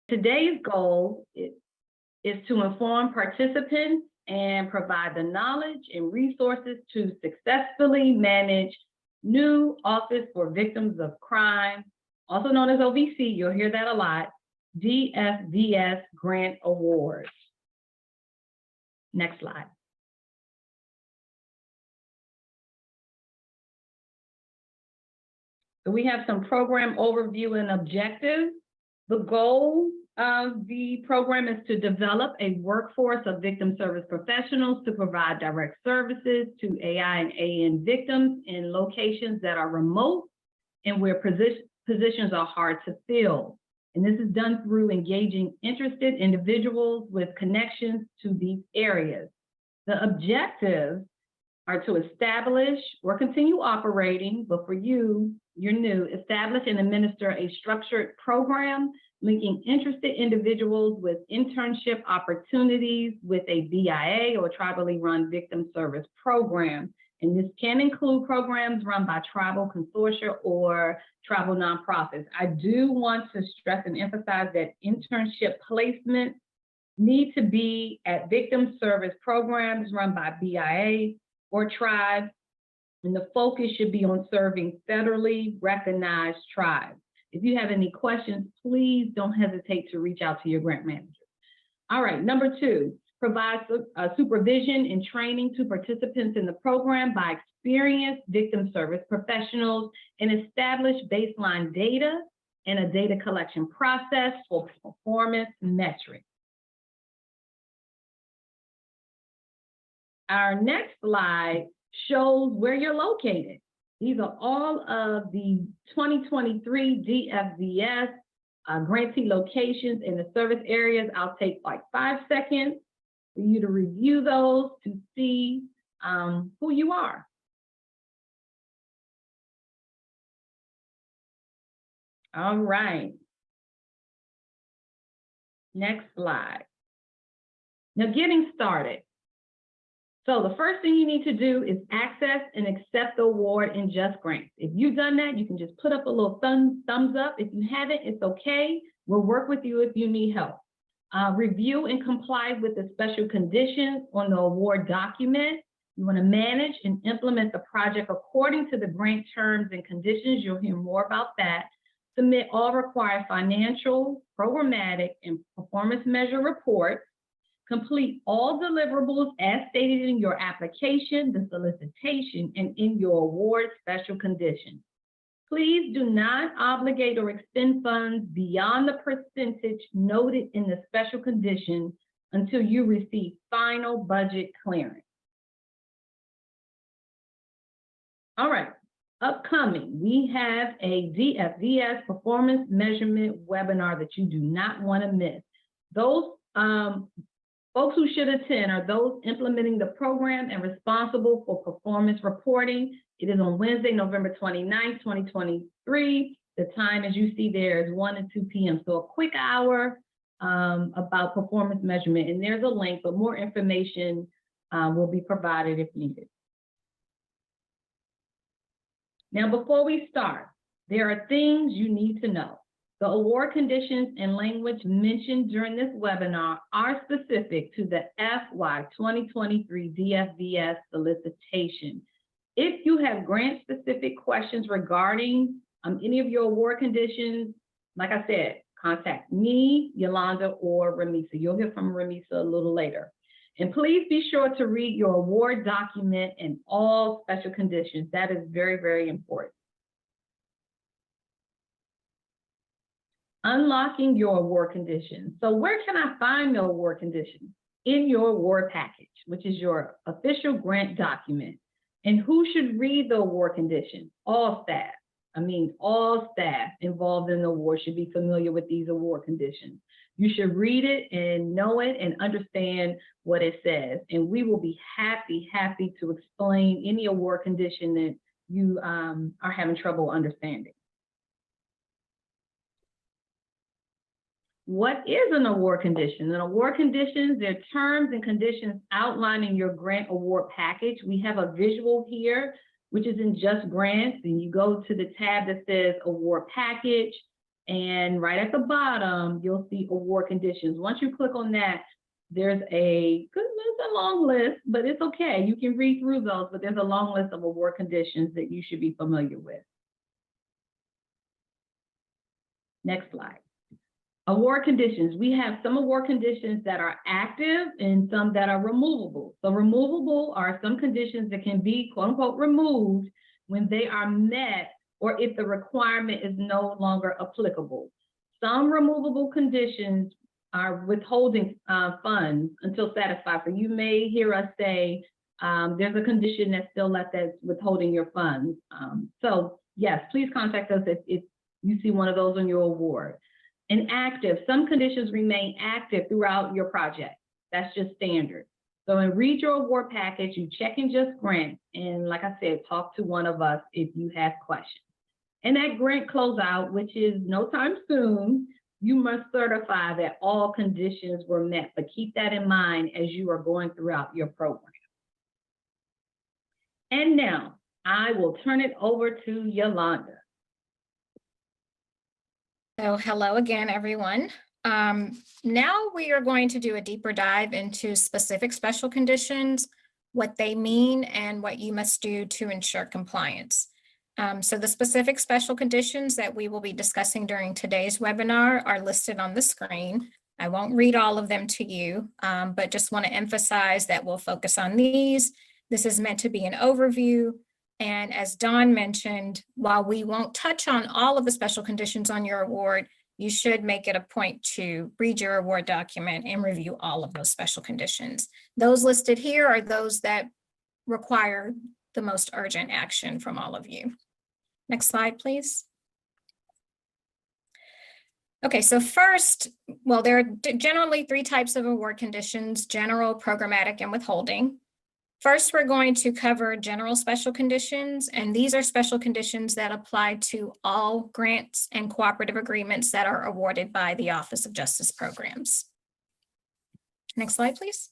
Today's goal is to inform participants and provide the knowledge and resources to successfully manage new Office for Victims of Crime, also known as OVC, you'll hear that a lot, DFVS grant awards. Next slide. So we have some program overview and objectives. The goal of the program is to develop a workforce of victim service professionals to provide direct services to AI and AN victims in locations that are remote and where positions are hard to fill. And this is done through engaging interested individuals with connections to these areas. The objectives are to establish or continue operating, but for you, you're new, establish and administer a structured program linking interested individuals with internship opportunities with a VIA or tribally run victim service program. And this can include programs run by tribal consortia or tribal nonprofits. I do want to stress and emphasize that internship placements need to be at victim service programs run by BIA or tribes, and the focus should be on serving federally recognized tribes. If you have any questions, please don't hesitate to reach out to your grant manager. All right, number 2, provide supervision and training to participants in the program by experienced victim service professionals and establish baseline data and a data collection process for performance metrics. Our next slide shows where you're located. These are all of the 2023 DFVS grantee locations in the service areas. I'll take like 5 seconds for you to review those to see who you are. All right. Next slide. Now, getting started. So the first thing you need to do is access and accept the award in Just Grants. If you've done that, you can just put up a little thumbs up. If you haven't, it's okay. We'll work with you if you need help. Review and comply with the special conditions on the award document. You want to manage and implement the project according to the grant terms and conditions. You'll hear more about that. Submit all required financial, programmatic, and performance measure reports. Complete all deliverables as stated in your application, the solicitation, and in your award special conditions. Please do not obligate or expend funds beyond the percentage noted in the special condition until you receive final budget clearance. All right, upcoming, we have a DFVS performance measurement webinar that you do not want to miss. Those folks who should attend are those implementing the program and responsible for performance reporting. It is on Wednesday, November 29th, 2023. The time, as you see there, is 1 and 2 p.m. So a quick hour about performance measurement. And there's a link, but more information will be provided if needed. Now, before we start, there are things you need to know. The award conditions and language mentioned during this webinar are specific to the FY 2023 DFVS solicitation. If you have grant-specific questions regarding any of your award conditions, like I said, contact me, Yolanda, or Ramisa. You'll hear from Ramisa a little later. And please be sure to read your award document and all special conditions. That is very, very important. Unlocking your award conditions. So where can I find the award conditions? In your award package, which is your official grant document. And who should read the award conditions? All staff. All staff involved in the award should be familiar with these award conditions. You should read it and know it and understand what it says. And we will be happy to explain any award condition that you are having trouble understanding. What is an award condition? An award conditions, they're terms and conditions outlining your grant award package. We have a visual here, which is in Just Grants, and you go to the tab that says award package, And right at the bottom, you'll see award conditions. Once you click on that, there's a long list, but it's okay. You can read through those, but there's a long list of award conditions that you should be familiar with. Next slide. Award conditions. We have some award conditions that are active and some that are removable. So removable are some conditions that can be quote unquote removed when they are met or if the requirement is no longer applicable. Some removable conditions are withholding funds until satisfied. So you may hear us say there's a condition that's still left that's withholding your funds. So yes, please contact us if you see one of those on your award. And active, some conditions remain active throughout your project. That's just standard. So read your award package, you check in Just Grant, and like I said, talk to one of us if you have questions. And at grant closeout, which is no time soon, you must certify that all conditions were met, but keep that in mind as you are going throughout your program. And now I will turn it over to Yolanda. So hello again, everyone. Now we are going to do a deeper dive into specific special conditions, what they mean, and what you must do to ensure compliance. So the specific special conditions that we will be discussing during today's webinar are listed on the screen. I won't read all of them to you, but just want to emphasize that we'll focus on these. This is meant to be an overview. And as Dawn mentioned, while we won't touch on all of the special conditions on your award, you should make it a point to read your award document and review all of those special conditions. Those listed here are those that require the most urgent action from all of you. Next slide, please. Okay, so first, well, there are generally three types of award conditions: general, programmatic, and withholding. First, we're going to cover general special conditions, and these are special conditions that apply to all grants and cooperative agreements that are awarded by the Office of Justice Programs. Next slide, please.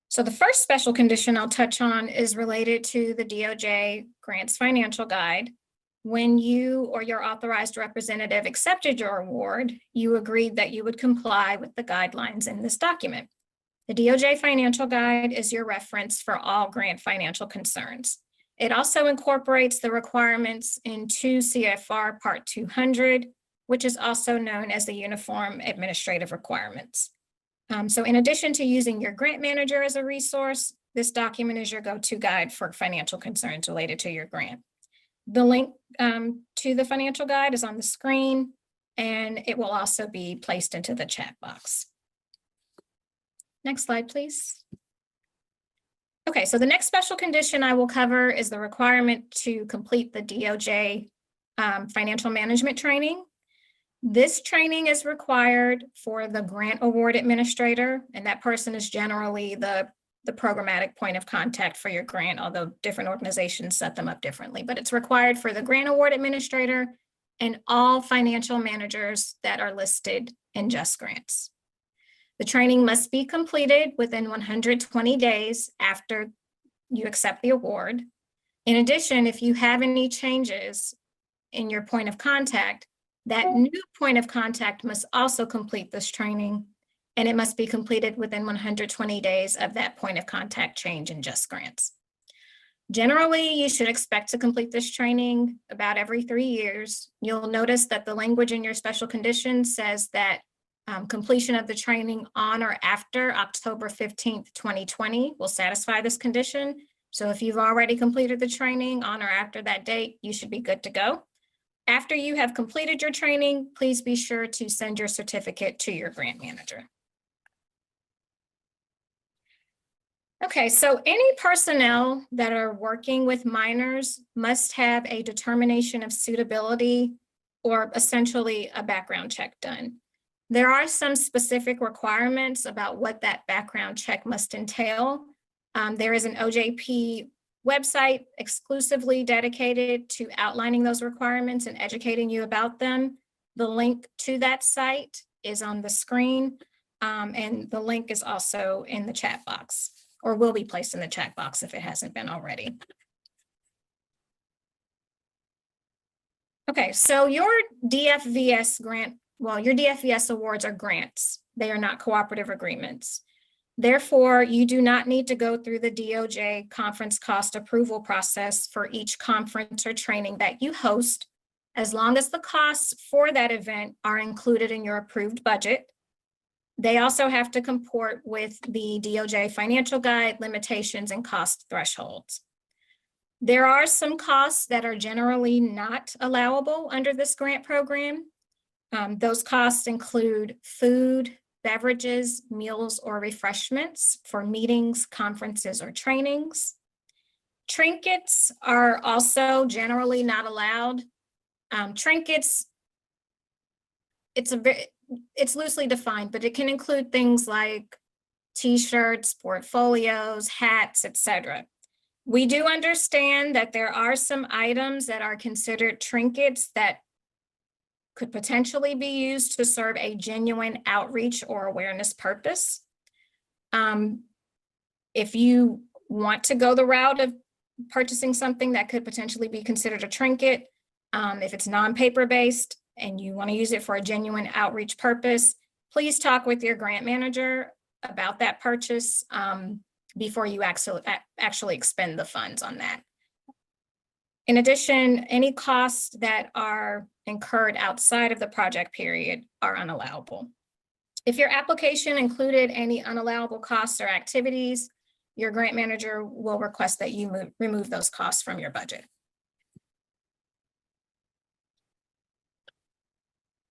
So the first special condition I'll touch on is related to the DOJ Grants Financial Guide. When you or your authorized representative accepted your award, you agreed that you would comply with the guidelines in this document. The DOJ Financial Guide is your reference for all grant financial concerns. It also incorporates the requirements in 2 CFR Part 200, which is also known as the Uniform Administrative Requirements. So in addition to using your grant manager as a resource, this document is your go-to guide for financial concerns related to your grant. The link to the financial guide is on the screen, and it will also be placed into the chat box. Next slide, please. Okay, so the next special condition I will cover is the requirement to complete the DOJ financial management training. This training is required for the grant award administrator, and that person is generally the programmatic point of contact for your grant, although different organizations set them up differently. But it's required for the grant award administrator and all financial managers that are listed in Just Grants. The training must be completed within 120 days after you accept the award. In addition, if you have any changes in your point of contact, that new point of contact must also complete this training, and it must be completed within 120 days of that point of contact change in Just Grants. Generally, you should expect to complete this training about every 3 years. You'll notice that the language in your special conditions says that completion of the training on or after October 15th, 2020 will satisfy this condition. So if you've already completed the training on or after that date, you should be good to go. After you have completed your training, please be sure to send your certificate to your grant manager. Okay, so any personnel that are working with minors must have a determination of suitability or essentially a background check done. There are some specific requirements about what that background check must entail. There is an OJP website exclusively dedicated to outlining those requirements and educating you about them. The link to that site is on the screen, and the link is also in the chat box, or will be placed in the chat box if it hasn't been already. Okay, so your DFVS grant, well, your DFVS awards are grants. They are not cooperative agreements. Therefore, you do not need to go through the DOJ conference cost approval process for each conference or training that you host, as long as the costs for that event are included in your approved budget. They also have to comport with the DOJ financial guide, limitations, and cost thresholds. There are some costs that are generally not allowable under this grant program. Those costs include food, beverages, meals, or refreshments for meetings, conferences, or trainings. Trinkets are also generally not allowed. Trinkets, it's loosely defined, but it can include things like t-shirts, portfolios, hats, etc. We do understand that there are some items that are considered trinkets that could potentially be used to serve a genuine outreach or awareness purpose. If you want to go the route of purchasing something that could potentially be considered a trinket, if it's non-paper based and you want to use it for a genuine outreach purpose, please talk with your grant manager about that purchase before you actually expend the funds on that. In addition, any costs that are incurred outside of the project period are unallowable. If your application included any unallowable costs or activities, your grant manager will request that you remove those costs from your budget.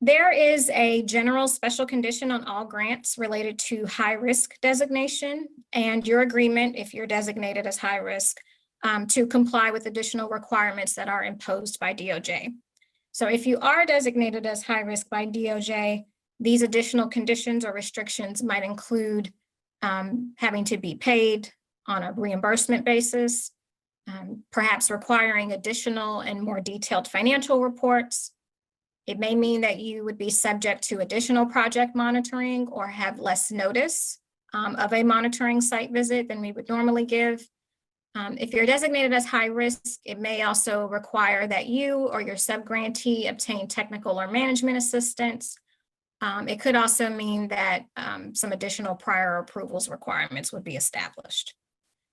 There is a general special condition on all grants related to high risk designation and your agreement, if you're designated as high risk, to comply with additional requirements that are imposed by DOJ. So if you are designated as high risk by DOJ, these additional conditions or restrictions might include having to be paid on a reimbursement basis, perhaps requiring additional and more detailed financial reports. It may mean that you would be subject to additional project monitoring or have less notice of a monitoring site visit than we would normally give. If you're designated as high risk, it may also require that you or your sub-grantee obtain technical or management assistance. It could also mean that some additional prior approvals requirements would be established.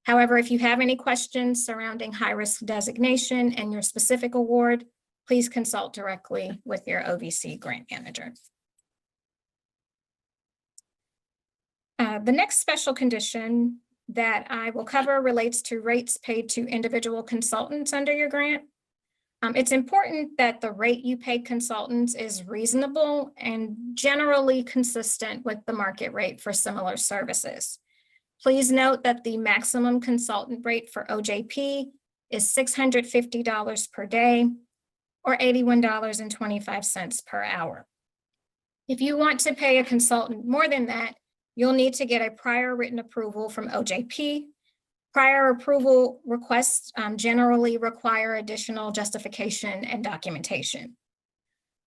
However, if you have any questions surrounding high risk designation and your specific award, please consult directly with your OVC grant manager. The next special condition that I will cover relates to rates paid to individual consultants under your grant. It's important that the rate you pay consultants is reasonable and generally consistent with the market rate for similar services. Please note that the maximum consultant rate for OJP is $650 per day or $81.25 per hour. If you want to pay a consultant more than that, you'll need to get a prior written approval from OJP. Prior approval requests generally require additional justification and documentation.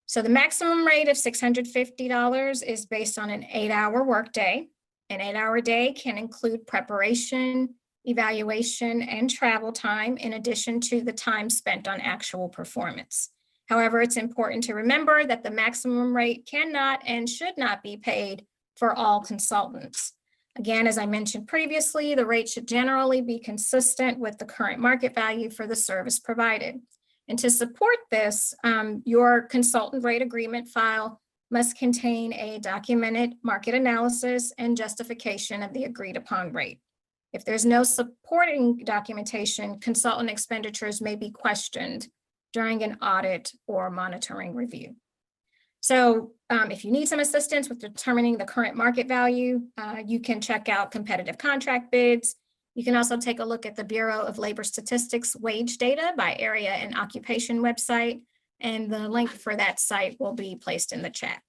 So the maximum rate of $650 is based on an 8-hour workday. An 8-hour day can include preparation, evaluation, and travel time in addition to the time spent on actual performance. However, it's important to remember that the maximum rate cannot and should not be paid for all consultants. Again, as I mentioned previously, the rate should generally be consistent with the current market value for the service provided. And to support this, your consultant rate agreement file must contain a documented market analysis and justification of the agreed upon rate. If there's no supporting documentation, consultant expenditures may be questioned during an audit or monitoring review. So if you need some assistance with determining the current market value, you can check out competitive contract bids. You can also take a look at the Bureau of Labor Statistics wage data by area and occupation website, and the link for that site will be placed in the chat.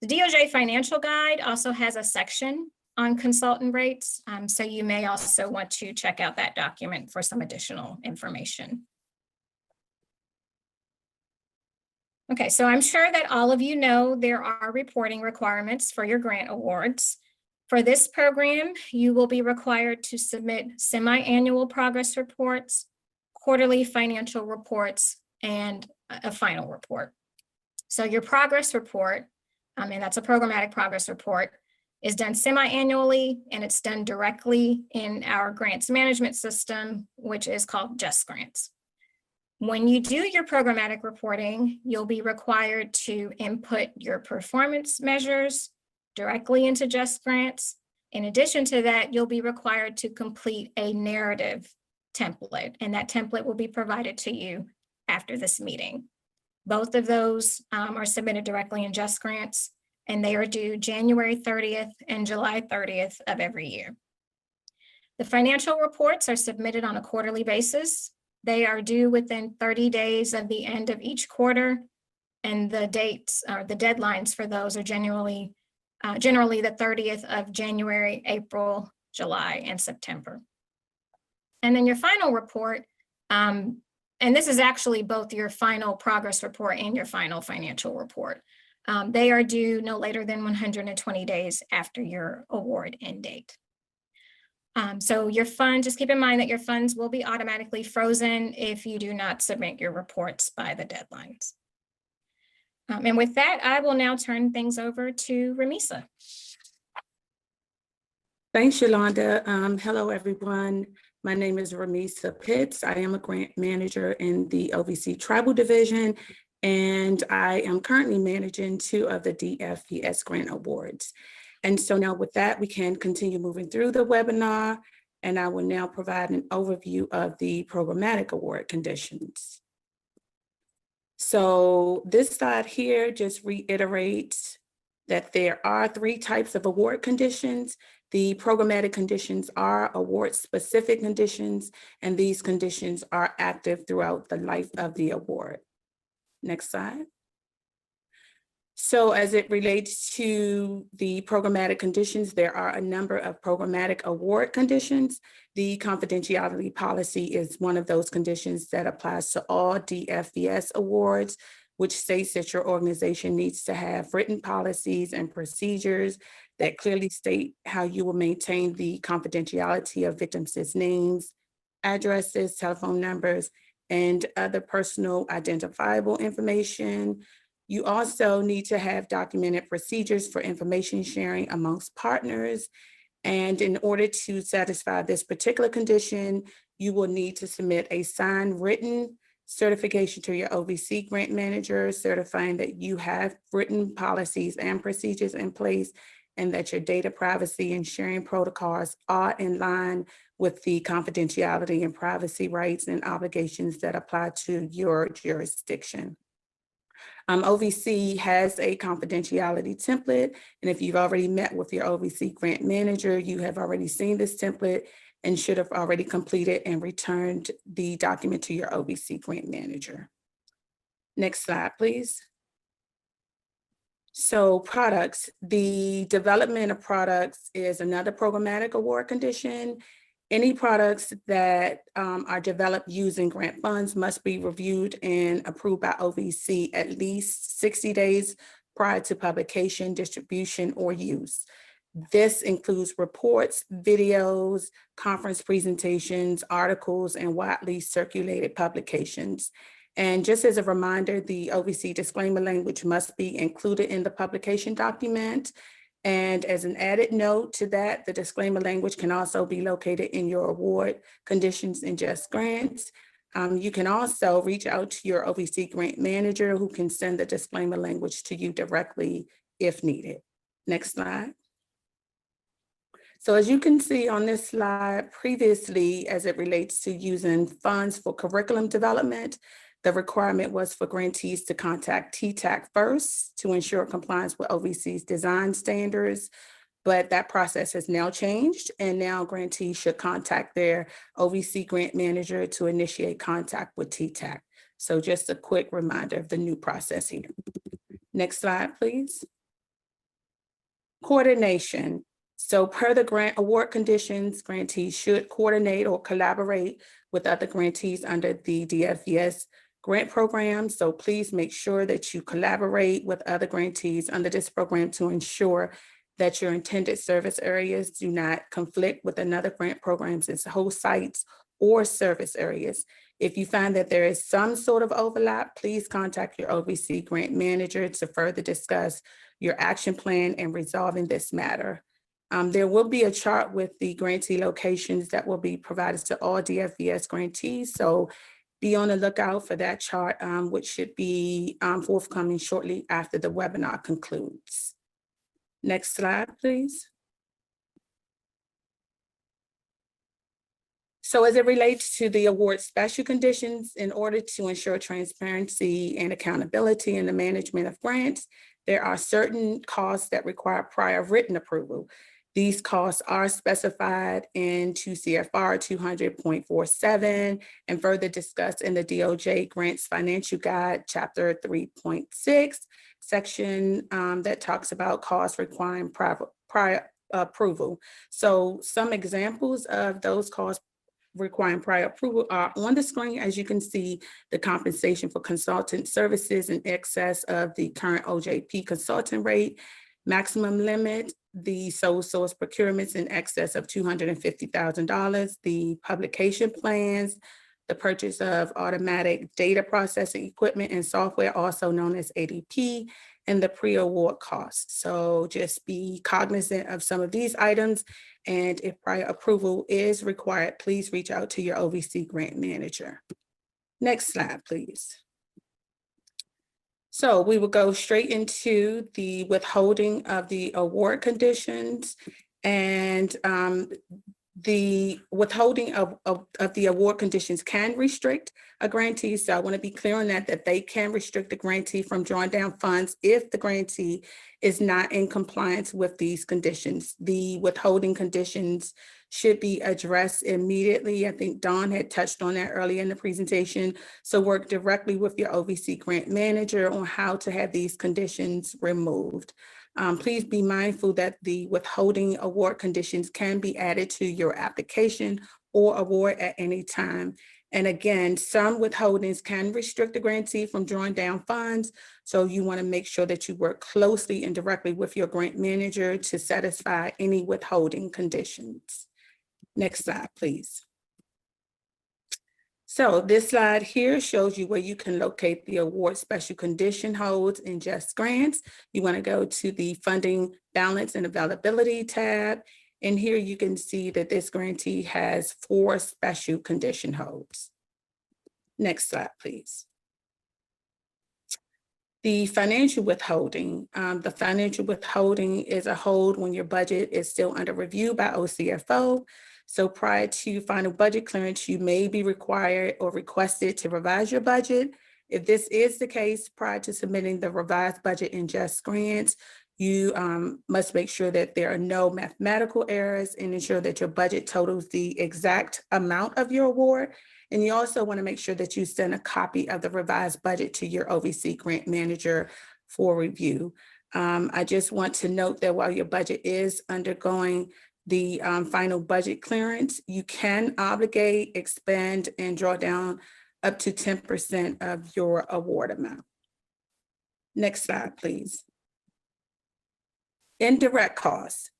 The DOJ financial guide also has a section on consultant rates, so you may also want to check out that document for some additional information. Okay, so I'm sure that all of you know there are reporting requirements for your grant awards. For this program, you will be required to submit semi-annual progress reports, quarterly financial reports, and a final report. So your progress report, and that's a programmatic progress report, is done semi-annually, and it's done directly in our grants management system, which is called Just Grants. When you do your programmatic reporting, you'll be required to input your performance measures directly into Just Grants. In addition to that, you'll be required to complete a narrative template, and that template will be provided to you after this meeting. Both of those are submitted directly in Just Grants, and they are due January 30th and July 30th of every year. The financial reports are submitted on a quarterly basis. They are due within 30 days of the end of each quarter, and the dates or the deadlines for those are generally the 30th of January, April, July, and September. And then your final report, and this is actually both your final progress report and your final financial report. They are due no later than 120 days after your award end date. So your fund, just keep in mind that your funds will be automatically frozen if you do not submit your reports by the deadlines. And with that, I will now turn things over to Ramisa. Thanks, Yolanda. Hello, everyone. My name is Ramisa Pitts. I am a grant manager in the OVC Tribal Division, and I am currently managing 2 of the DFVS grant awards. And so now with that, we can continue moving through the webinar, and I will now provide an overview of the programmatic award conditions. So this slide here just reiterates that there are 3 types of award conditions. The programmatic conditions are award-specific conditions, and these conditions are active throughout the life of the award. Next slide. So as it relates to the programmatic conditions, there are a number of programmatic award conditions. The confidentiality policy is one of those conditions that applies to all DFVS awards, which states that your organization needs to have written policies and procedures that clearly state how you will maintain the confidentiality of victims' names, addresses, telephone numbers, and other personal identifiable information. You also need to have documented procedures for information sharing amongst partners. And in order to satisfy this particular condition, you will need to submit a signed written certification to your OVC grant manager, certifying that you have written policies and procedures in place and that your data privacy and sharing protocols are in line with the confidentiality and privacy rights and obligations that apply to your jurisdiction. OVC has a confidentiality template, and if you've already met with your OVC grant manager, you have already seen this template and should have already completed and returned the document to your OVC grant manager. Next slide, please. So products, the development of products is another programmatic award condition. Any products that are developed using grant funds must be reviewed and approved by OVC at least 60 days prior to publication, distribution, or use. This includes reports, videos, conference presentations, articles, and widely circulated publications. And just as a reminder, the OVC disclaimer language must be included in the publication document. And as an added note to that, the disclaimer language can also be located in your award conditions and Just Grants. You can also reach out to your OVC grant manager who can send the disclaimer language to you directly if needed. Next slide. So as you can see on this slide, previously, as it relates to using funds for curriculum development, the requirement was for grantees to contact TTAC first to ensure compliance with OVC's design standards, but that process has now changed, and now grantees should contact their OVC grant manager to initiate contact with TTAC. So just a quick reminder of the new process here. Next slide, please. Coordination. So per the grant award conditions, grantees should coordinate or collaborate with other grantees under the DFVS grant program. So please make sure that you collaborate with other grantees under this program to ensure that your intended service areas do not conflict with another grant program's host sites or service areas. If you find that there is some sort of overlap, please contact your OVC grant manager to further discuss your action plan and resolving this matter. There will be a chart with the grantee locations that will be provided to all DFVS grantees. So be on the lookout for that chart, which should be forthcoming shortly after the webinar concludes. Next slide, please. So as it relates to the award special conditions, in order to ensure transparency and accountability in the management of grants, there are certain costs that require prior written approval. These costs are specified in 2 CFR 200.47 and further discussed in the DOJ Grants Financial Guide, Chapter 3.6, section that talks about costs requiring prior approval. So some examples of those costs requiring prior approval are on the screen. As you can see, the compensation for consultant services in excess of the current OJP consultant rate, maximum limit, the sole source procurements in excess of $250,000, the publication plans, the purchase of automatic data processing equipment and software, also known as ADP, and the pre-award costs. So just be cognizant of some of these items. And if prior approval is required, please reach out to your OVC grant manager. Next slide, please. So we will go straight into the withholding of the award conditions, and the withholding of the award conditions can restrict a grantee. So I want to be clear on that they can restrict the grantee from drawing down funds if the grantee is not in compliance with these conditions. The withholding conditions should be addressed immediately. I think Dawn had touched on that earlier in the presentation. So work directly with your OVC grant manager on how to have these conditions removed. Please be mindful that the withholding award conditions can be added to your application or award at any time. And again, some withholdings can restrict the grantee from drawing down funds. So you want to make sure that you work closely and directly with your grant manager to satisfy any withholding conditions. Next slide, please. So this slide here shows you where you can locate the award special condition holds in Just Grants. You want to go to the funding balance and availability tab. And here you can see that this grantee has 4 special condition holds. Next slide, please. The financial withholding. The financial withholding is a hold when your budget is still under review by OCFO. So prior to final budget clearance, you may be required or requested to revise your budget. If this is the case, prior to submitting the revised budget in Just Grants, you must make sure that there are no mathematical errors and ensure that your budget totals the exact amount of your award. And you also want to make sure that you send a copy of the revised budget to your OVC grant manager for review. I just want to note that while your budget is undergoing the final budget clearance, you can obligate, expend, and draw down up to 10% of your award amount. Next slide, please. Indirect costs.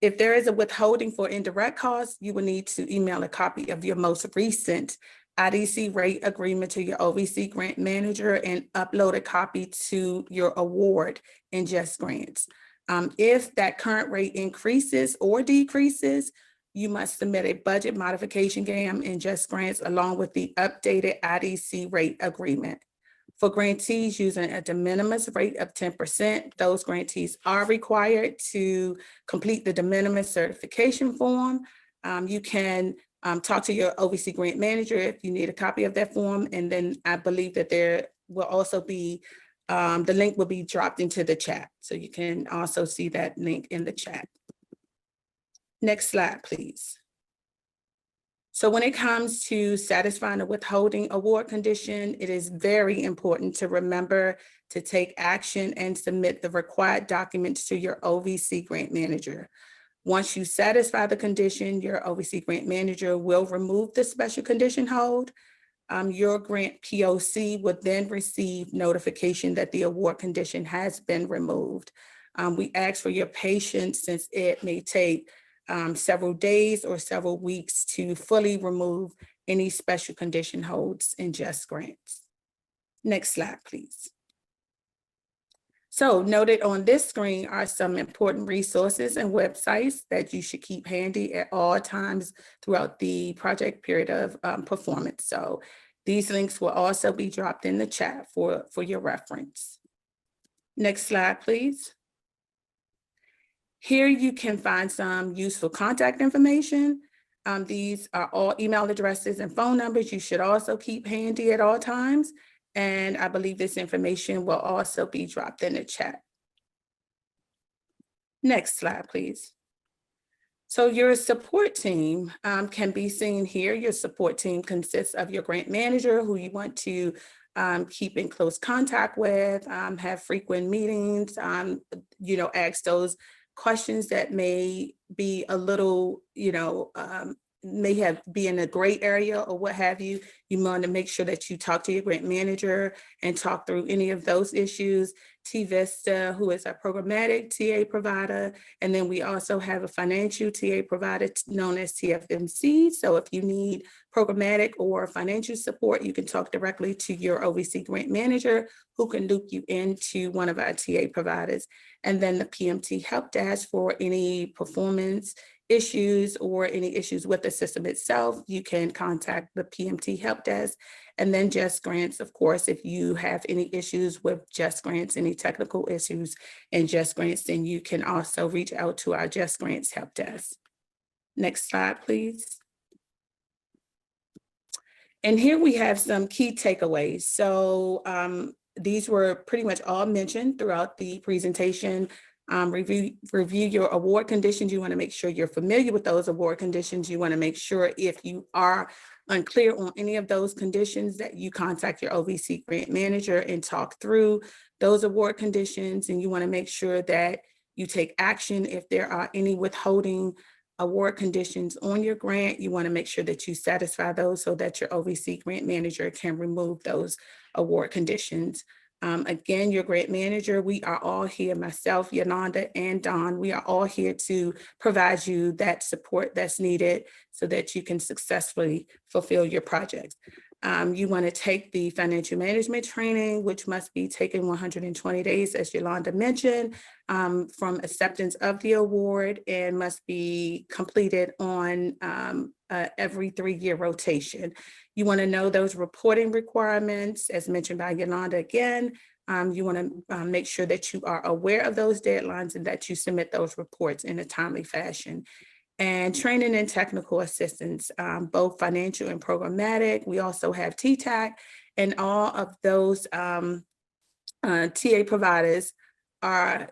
If there is a withholding for indirect costs, you will need to email a copy of your most recent IDC rate agreement to your OVC grant manager and upload a copy to your award in Just Grants. If that current rate increases or decreases, you must submit a budget modification GAM in Just Grants along with the updated IDC rate agreement. For grantees using a de minimis rate of 10%, those grantees are required to complete the de minimis certification form. You can talk to your OVC grant manager if you need a copy of that form. And then I believe that there will also be, the link will be dropped into the chat. So you can also see that link in the chat. Next slide, please. So when it comes to satisfying a withholding award condition, it is very important to remember to take action and submit the required documents to your OVC grant manager. Once you satisfy the condition, your OVC grant manager will remove the special condition hold. Your grant POC would then receive notification that the award condition has been removed. We ask for your patience since it may take several days or several weeks to fully remove any special condition holds in Just Grants. Next slide, please. So noted on this screen are some important resources and websites that you should keep handy at all times throughout the project period of performance. So these links will also be dropped in the chat for your reference. Next slide, please. Here you can find some useful contact information. These are all email addresses and phone numbers you should also keep handy at all times. And I believe this information will also be dropped in the chat. Next slide, please. So your support team can be seen here. Your support team consists of your grant manager, who you want to keep in close contact with, have frequent meetings, ask those questions that may be a little, be in a gray area or what have you. You want to make sure that you talk to your grant manager and talk through any of those issues. T-Vista, who is a programmatic TA provider. And then we also have a financial TA provider known as TFMC. So if you need programmatic or financial support, you can talk directly to your OVC grant manager, who can loop you into one of our TA providers. And then the PMT help desk for any performance issues or any issues with the system itself, you can contact the PMT help desk. And then Just Grants, of course, if you have any issues with Just Grants, any technical issues in Just Grants, then you can also reach out to our Just Grants help desk. Next slide, please. And here we have some key takeaways. So these were pretty much all mentioned throughout the presentation. Review your award conditions. You want to make sure you're familiar with those award conditions. You want to make sure if you are unclear on any of those conditions that you contact your OVC grant manager and talk through those award conditions. And you want to make sure that you take action if there are any withholding award conditions on your grant. You want to make sure that you satisfy those so that your OVC grant manager can remove those award conditions. Again, your grant manager, we are all here, myself, Yolanda, and Don, we are all here to provide you that support that's needed so that you can successfully fulfill your projects. You want to take the financial management training, which must be taken 120 days, as Yolanda mentioned, from acceptance of the award, and must be completed on every 3-year rotation. You want to know those reporting requirements, as mentioned by Yolanda again. You want to make sure that you are aware of those deadlines and that you submit those reports in a timely fashion. And training and technical assistance, both financial and programmatic. We also have TTAC, and all of those TA providers are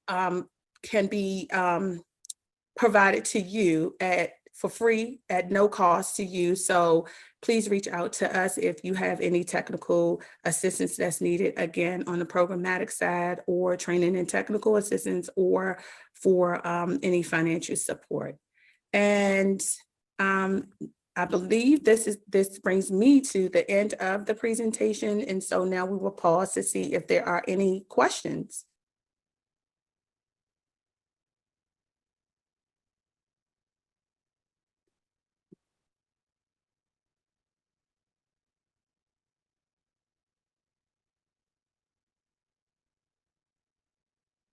can be provided to you for free at no cost to you. So please reach out to us if you have any technical assistance that's needed, again, on the programmatic side, or training and technical assistance, or for any financial support. And I believe this brings me to the end of the presentation. And so now we will pause to see if there are any questions.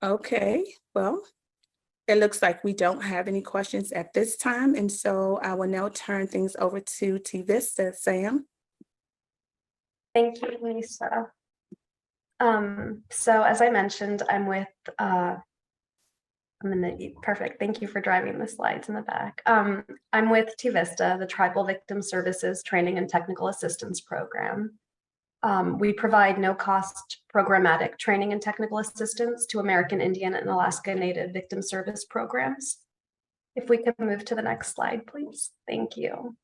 Okay, well, it looks like we don't have any questions at this time. And so I will now turn things over to T-Vista. Sam. Thank you, Lisa. So as I mentioned, I'm with, perfect. Thank you for driving the slides in the back. I'm with T-Vista, the Tribal Victim Services Training and Technical Assistance Program. We provide no-cost programmatic training and technical assistance to American Indian and Alaska Native victim service programs. If we could move to the next slide, please. Thank you.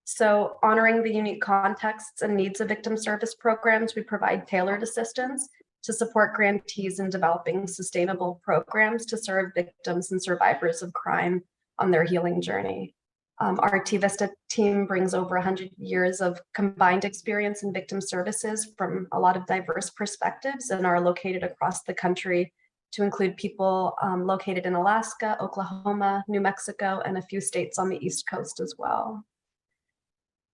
So, honoring the unique contexts and needs of victim service programs, we provide tailored assistance to support grantees in developing sustainable programs to serve victims and survivors of crime on their healing journey. Our T-Vista team brings over 100 years of combined experience in victim services from a lot of diverse perspectives, and are located across the country to include people located in Alaska, Oklahoma, New Mexico, and a few states on the East Coast as well.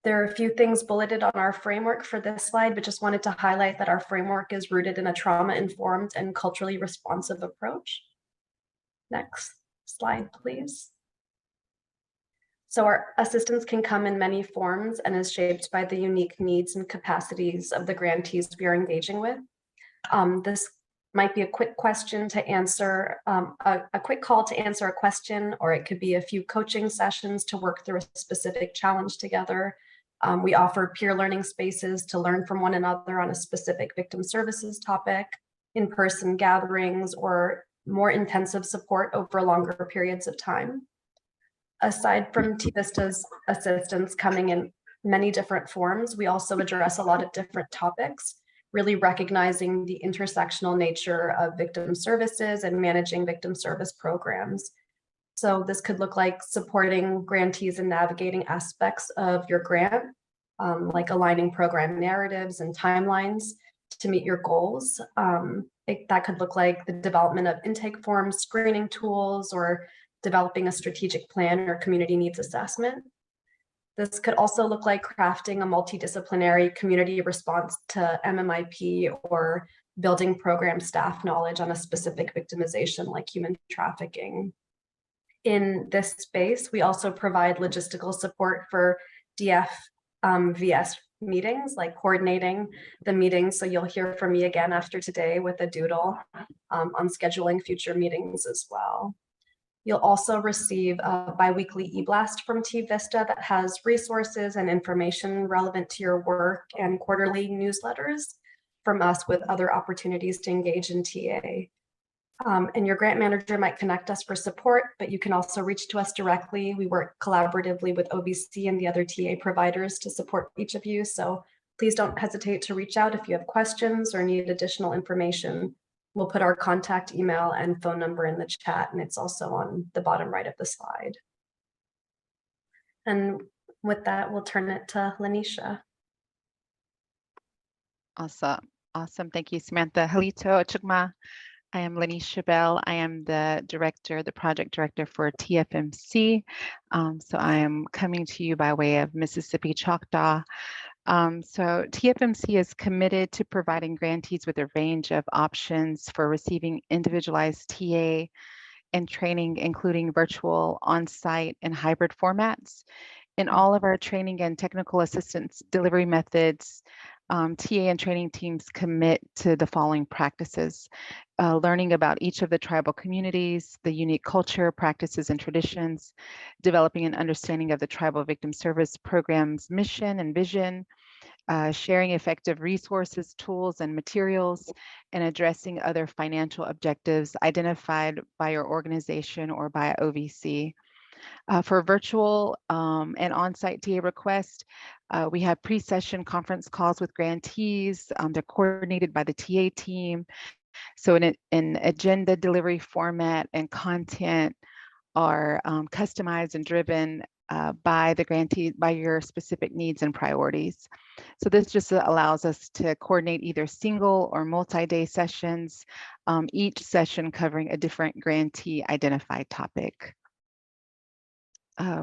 There are a few things bulleted on our framework for this slide, but just wanted to highlight that our framework is rooted in a trauma-informed and culturally responsive approach. Next slide, please. So our assistance can come in many forms and is shaped by the unique needs and capacities of the grantees we are engaging with. This might be a quick question to answer, a quick call to answer a question, or it could be a few coaching sessions to work through a specific challenge together. We offer peer learning spaces to learn from one another on a specific victim services topic, in-person gatherings, or more intensive support over longer periods of time. Aside from TVista's assistance coming in many different forms, we also address a lot of different topics, really recognizing the intersectional nature of victim services and managing victim service programs. So this could look like supporting grantees in navigating aspects of your grant, like aligning program narratives and timelines to meet your goals. That could look like the development of intake forms, screening tools, or developing a strategic plan or community needs assessment. This could also look like crafting a multidisciplinary community response to MMIP or building program staff knowledge on a specific victimization like human trafficking. In this space, we also provide logistical support for DF-VS meetings, like coordinating the meetings. So you'll hear from me again after today with a doodle on scheduling future meetings as well. You'll also receive a biweekly e-blast from TVista that has resources and information relevant to your work, and quarterly newsletters from us with other opportunities to engage in TA. And your grant manager might connect us for support, but you can also reach to us directly. We work collaboratively with OVC and the other TA providers to support each of you. So please don't hesitate to reach out if you have questions or need additional information. We'll put our contact email and phone number in the chat, and it's also on the bottom right of the slide. And with that, we'll turn it to Lanisha. Awesome. Thank you, Samantha. Halito Achugma. I am Lanisha Bell. I am the project director for TFMC. So I am coming to you by way of Mississippi Choctaw. So TFMC is committed to providing grantees with a range of options for receiving individualized TA and training, including virtual, on-site, and hybrid formats. In all of our training and technical assistance delivery methods, TA and training teams commit to the following practices: learning about each of the tribal communities, the unique culture, practices, and traditions, developing an understanding of the Tribal Victim Service Program's mission and vision, sharing effective resources, tools, and materials, and addressing other financial objectives identified by your organization or by OVC. For virtual and on-site TA requests, we have pre-session conference calls with grantees. They're coordinated by the TA team. So in agenda delivery format and content are customized and driven by the grantee, by your specific needs and priorities. So this just allows us to coordinate either single or multi-day sessions, each session covering a different grantee identified topic.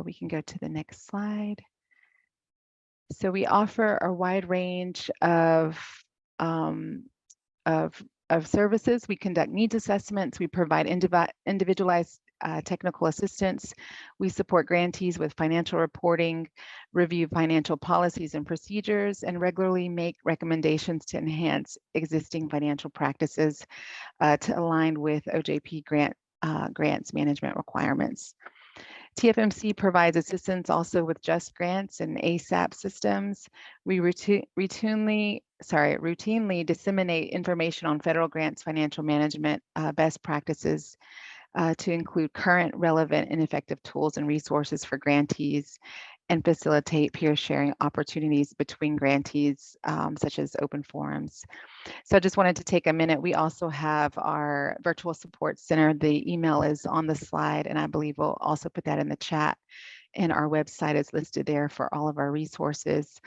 We can go to the next slide. So we offer a wide range of services. We conduct needs assessments. We provide individualized technical assistance. We support grantees with financial reporting, review financial policies and procedures, and regularly make recommendations to enhance existing financial practices to align with OJP grants management requirements. TFMC provides assistance also with Just Grants and ASAP systems. We routinely disseminate information on federal grants financial management best practices to include current, relevant, and effective tools and resources for grantees, and facilitate peer sharing opportunities between grantees, such as open forums. So I just wanted to take a minute. We also have our virtual support center. The email is on the slide, and I believe we'll also put that in the chat. And our website is listed there for all of our resources.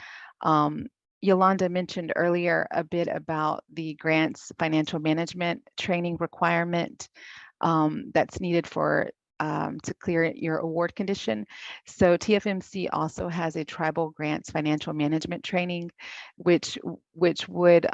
Yolanda mentioned earlier a bit about the grants financial management training requirement that's needed for to clear your award condition. So TFMC also has a tribal grants financial management training, which would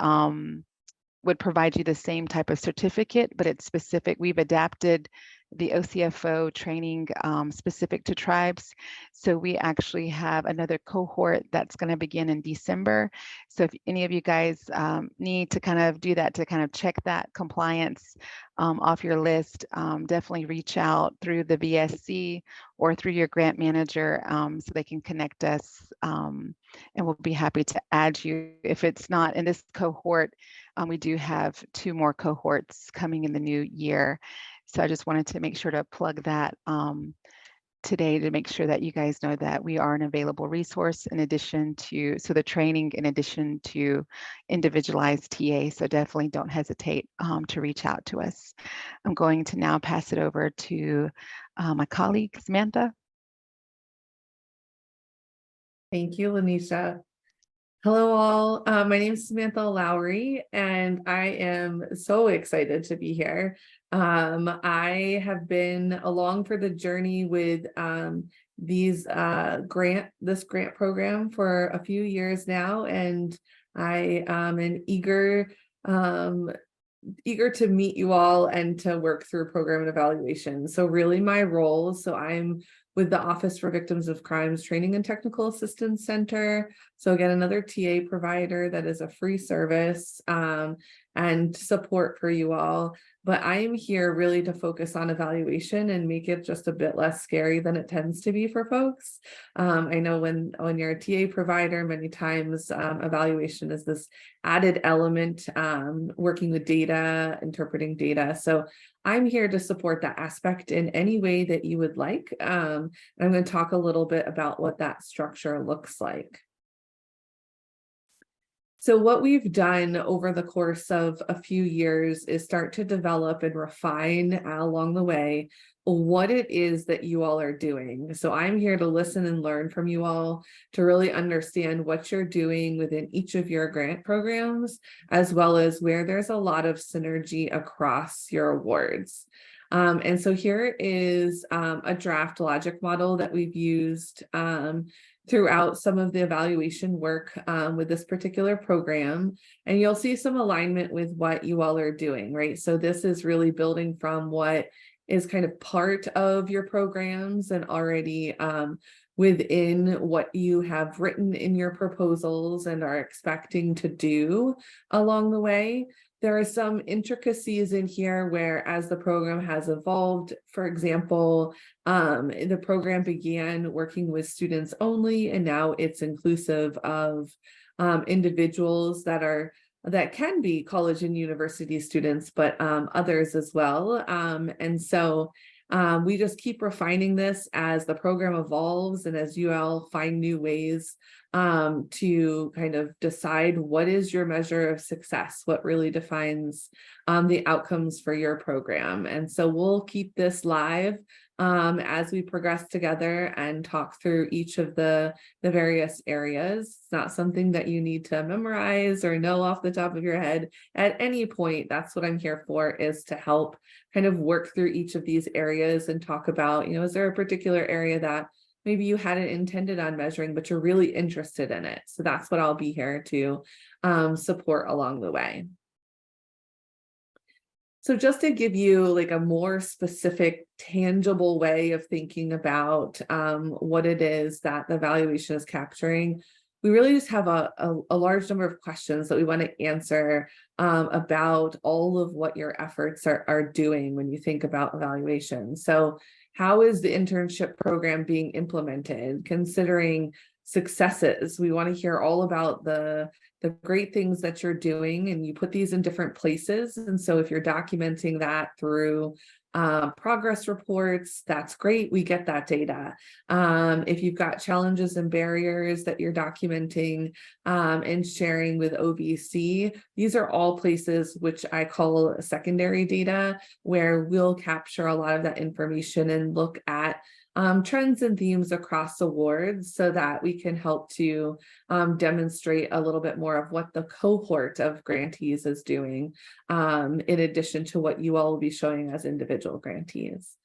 provide you the same type of certificate, but it's specific. We've adapted the OCFO training specific to tribes. So we actually have another cohort that's going to begin in December. So if any of you guys need to kind of do that, to kind of check that compliance off your list, definitely reach out through the VSC or through your grant manager so they can connect us, and we'll be happy to add you. If it's not in this cohort, we do have 2 more cohorts coming in the new year. So I just wanted to make sure to plug that today to make sure that you guys know that we are an available resource in addition to, so the training in addition to individualized TA. So definitely don't hesitate to reach out to us. I'm going to now pass it over to my colleague, Samantha. Thank you, Lanisha. Hello all, my name is Samantha Lowry and I am so excited to be here. I have been along for the journey with this grant program for a few years now, and I am eager to meet you all and to work through program and evaluation. So really my role, so I'm with the Office for Victims of Crimes Training and Technical Assistance Center. So again, another TA provider that is a free service and support for you all. But I am here really to focus on evaluation and make it just a bit less scary than it tends to be for folks. I know when you're a TA provider, many times evaluation is this added element, working with data, interpreting data. So I'm here to support that aspect in any way that you would like. I'm going to talk a little bit about what that structure looks like. So what we've done over the course of a few years is start to develop and refine along the way what it is that you all are doing. So I'm here to listen and learn from you all to really understand what you're doing within each of your grant programs, as well as where there's a lot of synergy across your awards. And so here is a draft logic model that we've used throughout some of the evaluation work with this particular program. And you'll see some alignment with what you all are doing, right? So this is really building from what is kind of part of your programs and already within what you have written in your proposals and are expecting to do along the way. There are some intricacies in here where, as the program has evolved, for example, the program began working with students only, and now it's inclusive of individuals that can be college and university students, but others as well. And so we just keep refining this as the program evolves and as you all find new ways to kind of decide what is your measure of success, what really defines the outcomes for your program. And so we'll keep this live as we progress together and talk through each of the various areas. It's not something that you need to memorize or know off the top of your head at any point. That's what I'm here for, is to help kind of work through each of these areas and talk about, is there a particular area that maybe you hadn't intended on measuring, but you're really interested in it. So that's what I'll be here to support along the way. So just to give you like a more specific, tangible way of thinking about what it is that the evaluation is capturing, we really just have a large number of questions that we want to answer about all of what your efforts are doing when you think about evaluation. So how is the internship program being implemented? Considering successes, we want to hear all about the great things that you're doing, and you put these in different places. And so if you're documenting that through progress reports, that's great. We get that data. If you've got challenges and barriers that you're documenting and sharing with OVC, these are all places which I call secondary data, where we'll capture a lot of that information and look at trends and themes across awards so that we can help to demonstrate a little bit more of what the cohort of grantees is doing, in addition to what you all will be showing as individual grantees.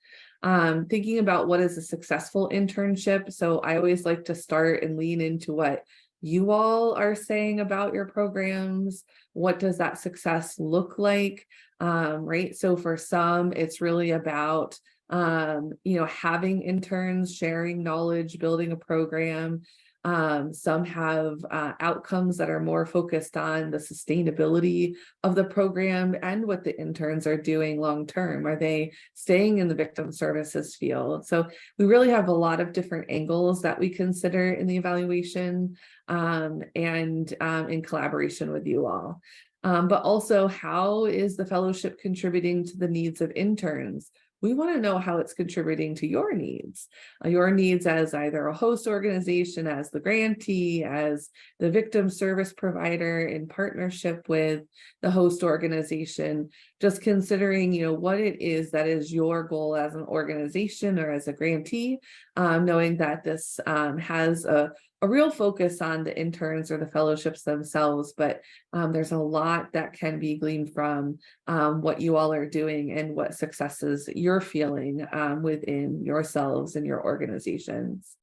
thinking about what is a successful internship. So I always like to start and lean into what you all are saying about your programs. What does that success look like? Right. So for some, it's really about having interns, sharing knowledge, building a program. Some have outcomes that are more focused on the sustainability of the program and what the interns are doing long term. Are they staying in the victim services field? So we really have a lot of different angles that we consider in the evaluation and in collaboration with you all. But also, how is the fellowship contributing to the needs of interns? We want to know how it's contributing to your needs as either a host organization, as the grantee, as the victim service provider in partnership with the host organization, just considering, what it is that is your goal as an organization or as a grantee, knowing that this has a real focus on the interns or the fellowships themselves, but there's a lot that can be gleaned from what you all are doing and what successes you're feeling within yourselves and your organizations.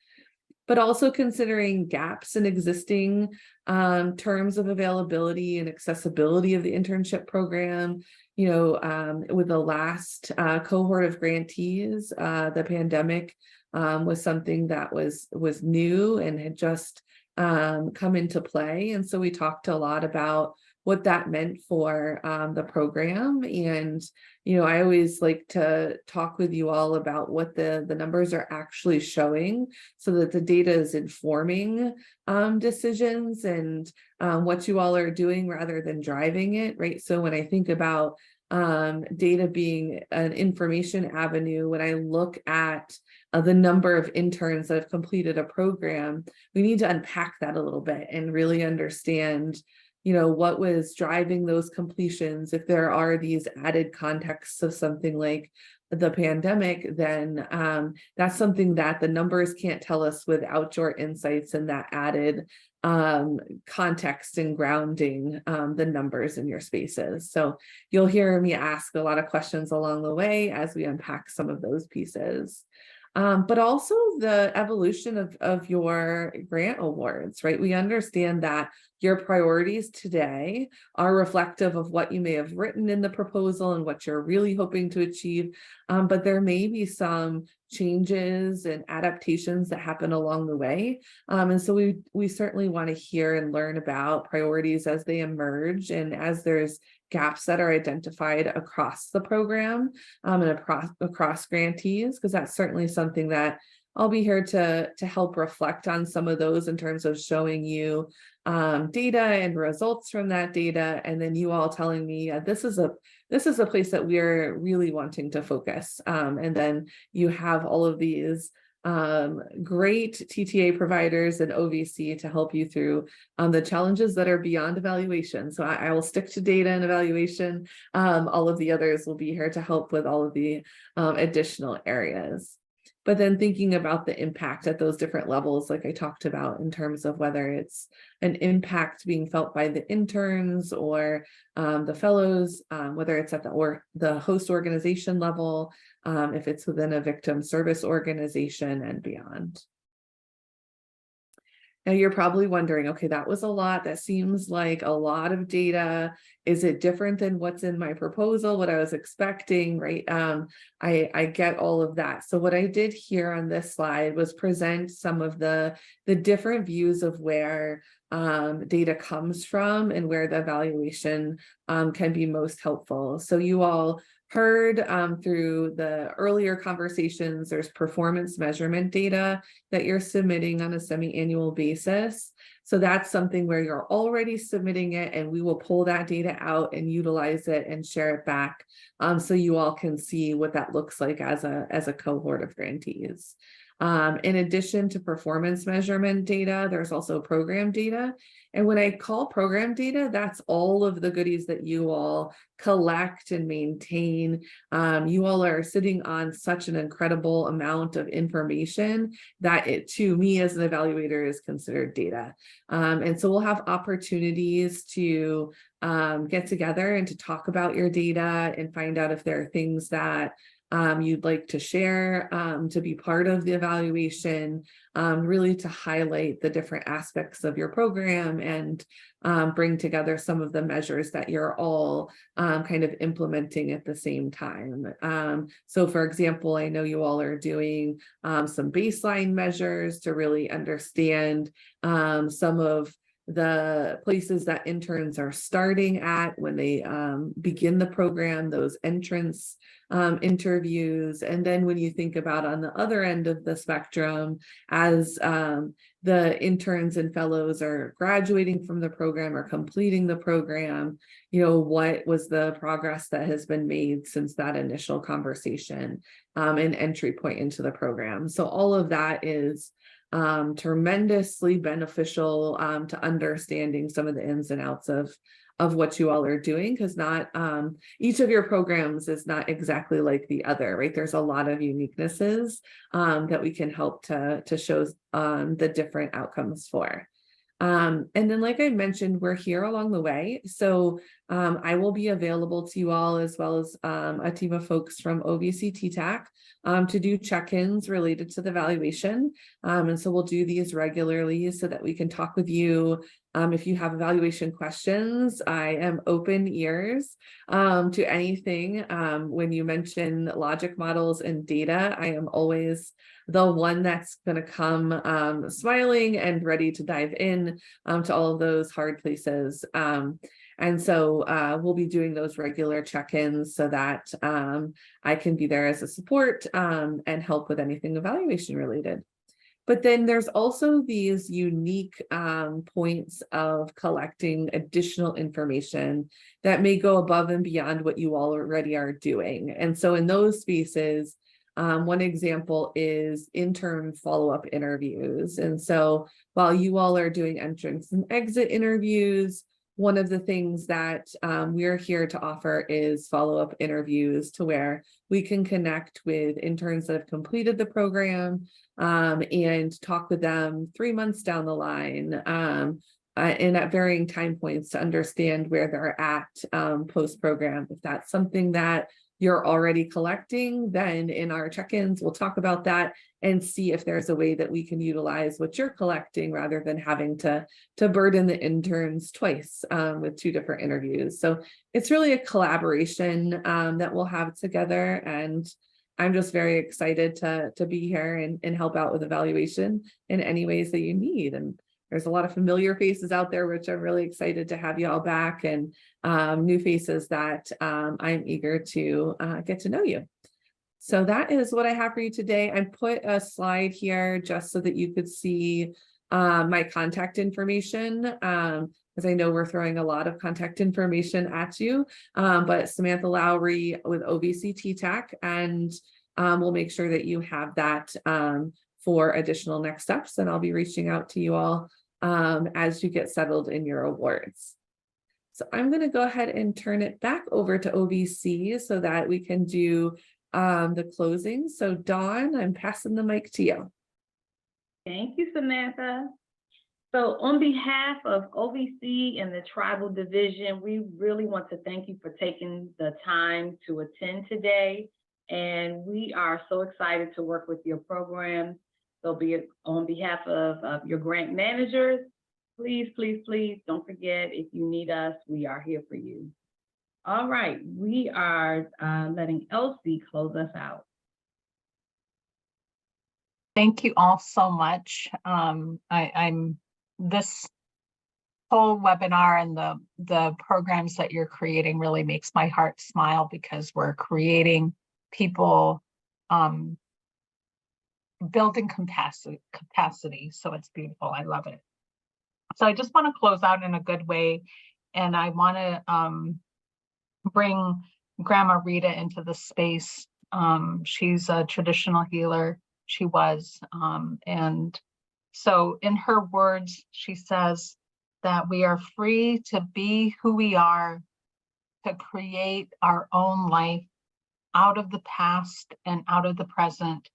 But also considering gaps in existing terms of availability and accessibility of the internship program. With the last cohort of grantees, the pandemic was something that was new and had just come into play. And so we talked a lot about what that meant for the program. And, I always like to talk with you all about what the numbers are actually showing so that the data is informing decisions and what you all are doing rather than driving it, right? So when I think about data being an information avenue, when I look at the number of interns that have completed a program, we need to unpack that a little bit and really understand what was driving those completions. If there are these added contexts of something like the pandemic, then that's something that the numbers can't tell us without your insights and that added context and grounding the numbers in your spaces. So you'll hear me ask a lot of questions along the way as we unpack some of those pieces. But also the evolution of your grant awards, right? We understand that your priorities today are reflective of what you may have written in the proposal and what you're really hoping to achieve. But there may be some changes and adaptations that happen along the way. And so we certainly want to hear and learn about priorities as they emerge and as there's gaps that are identified across the program and across grantees, because that's certainly something that I'll be here to help reflect on some of those in terms of showing you data and results from that data, and then you all telling me this is a place that we're really wanting to focus. And then you have all of these great TTA providers and OVC to help you through the challenges that are beyond evaluation. So I will stick to data and evaluation. All of the others will be here to help with all of the additional areas. But then thinking about the impact at those different levels, like I talked about, in terms of whether it's an impact being felt by the interns or the fellows, whether it's at the host organization level, if it's within a victim service organization and beyond. Now you're probably wondering, okay, that was a lot. That seems like a lot of data. Is it different than what's in my proposal, what I was expecting, right? I get all of that. So what I did here on this slide was present some of the different views of where data comes from and where the evaluation can be most helpful. So you all heard through the earlier conversations, there's performance measurement data that you're submitting on a semi-annual basis. So that's something where you're already submitting it, and we will pull that data out and utilize it and share it back so you all can see what that looks like as a cohort of grantees. In addition to performance measurement data, there's also program data. And when I call program data, that's all of the goodies that you all collect and maintain. You all are sitting on such an incredible amount of information that it, to me as an evaluator, is considered data. And so we'll have opportunities to get together and to talk about your data and find out if there are things that you'd like to share to be part of the evaluation, really to highlight the different aspects of your program and bring together some of the measures that you're all kind of implementing at the same time. So for example, I know you all are doing some baseline measures to really understand some of the places that interns are starting at when they begin the program, those entrance interviews. And then when you think about on the other end of the spectrum, as the interns and fellows are graduating from the program or completing the program, what was the progress that has been made since that initial conversation and entry point into the program. So all of that is tremendously beneficial to understanding some of the ins and outs of what you all are doing, because not each of your programs is not exactly like the other, right? There's a lot of uniquenesses that we can help to show the different outcomes for. And then, like I mentioned, we're here along the way. So I will be available to you all, as well as a team of folks from OVC TTAC to do check-ins related to the evaluation. And so we'll do these regularly so that we can talk with you. If you have evaluation questions, I am open ears to anything. When you mention logic models and data, I am always the one that's going to come smiling and ready to dive in to all of those hard places. And so we'll be doing those regular check-ins so that I can be there as a support and help with anything evaluation related. But then there's also these unique points of collecting additional information that may go above and beyond what you all already are doing. And so in those spaces, one example is intern follow-up interviews. And so while you all are doing entrance and exit interviews, one of the things that we're here to offer is follow-up interviews, to where we can connect with interns that have completed the program and talk with them 3 months down the line and at varying time points to understand where they're at post-program. If that's something that you're already collecting, then in our check-ins, we'll talk about that and see if there's a way that we can utilize what you're collecting rather than having to burden the interns twice with 2 different interviews. So it's really a collaboration that we'll have together. And I'm just very excited to be here and help out with evaluation in any ways that you need. And there's a lot of familiar faces out there, which I'm really excited to have you all back, and new faces that I'm eager to get to know you. So that is what I have for you today. I put a slide here just so that you could see my contact information, because I know we're throwing a lot of contact information at you, but Samantha Lowry with OVC TTAC, and we'll make sure that you have that for additional next steps, and I'll be reaching out to you all as you get settled in your awards. So I'm going to go ahead and turn it back over to OVC so that we can do the closing. So Dawn, I'm passing the mic to you. Thank you, Samantha. So on behalf of OVC and the Tribal Division, we really want to thank you for taking the time to attend today. And we are so excited to work with your program. So be it on behalf of your grant managers, please, please, please don't forget, if you need us, we are here for you. All right, we are letting Elsie close us out. Thank you all so much. This whole webinar and the programs that you're creating really makes my heart smile, because we're creating people building capacity. So it's beautiful. I love it. So I just want to close out in a good way. And I want to bring Grandma Rita into the space. She's a traditional healer. She was. And so in her words, she says that we are free to be who we are, to create our own life out of the past and out of the present,